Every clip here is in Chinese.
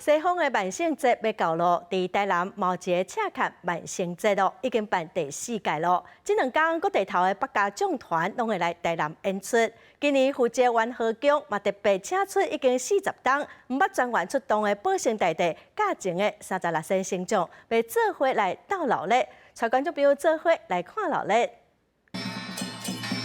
西方的万圣节要到咯，伫台南毛节赤坎万圣节咯，已经办第4届咯。这2天各地头的百家将团拢会来台南演出。今年负责元和宫嘛特别请出已经40档唔捌全员出动的宝生大帝驾前的36身星将，要做伙来斗热闹，带观众朋友做伙来看热闹。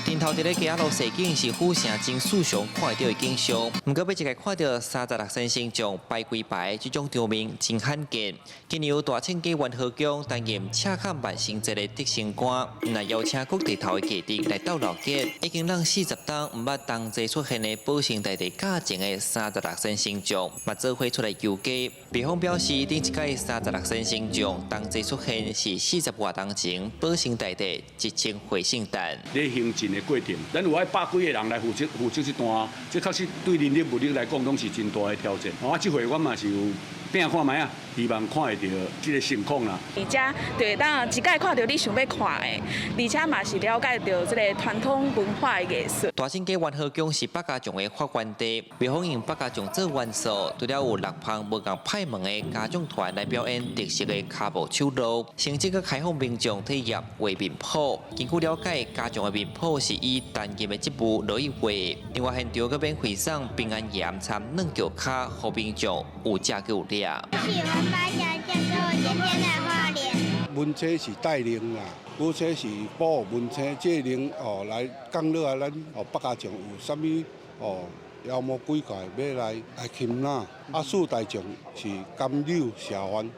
顶头伫咧街路市景是府城真史上看到的景象，不过要一个看到36身星将排几排，这种场面真罕见。今年有大庆街元和宫担任赤坎万圣节的德胜官，那邀请各地头的家丁来斗闹节，已经让40档唔捌同齐出现的宝生大帝驾前的36身星将，嘛做伙出来游街。比方表示，顶一届36身星将同齐出现是40多档前宝生大帝一称回圣诞。咧行进的过程，咱有100几个人来负责这段，这确实对人力物力来讲，拢是真大的挑战。这回我嘛是有拼看卖啊，希望看会到这个情况啦。而且就会当一届看到你想要看的，而且嘛是了解到这个传统文化的艺术。大庆街元和宫是百家将的发源地，为欢迎百家将做元素，除了有6旁无共派门的家将团来表演特色的卡步手路，甚至个开放民众体验画面谱。根据了解，家将的面谱是以单件的织布来画。另外，现场个免费送平安盐掺软脚卡，互民众有食有掠。喜欢把小象给我剪片来画脸。文车是带领啦，武车是保护文车，这领来讲落来，咱百家将有啥物妖魔鬼怪要来擒拿，四大将是甘柳社番，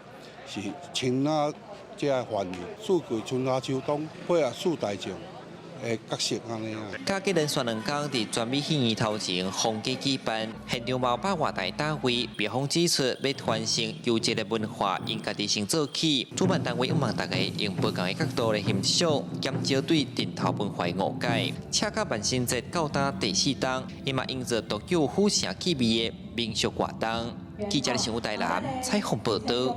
是青拿这番的，四季春夏秋冬配合4大将。 角色安尼啊！假期连续2天伫全美戏院头前封街举办，现场冒百外大大会，别方指出要传承优质的文化，应家己先做起。主办单位希望大家用不同的角度来欣赏，减少对顶头文化的误解。赤坎万圣节到达第4档，伊嘛营造独有府城气味的民俗活动。记者陈武台南采访报道。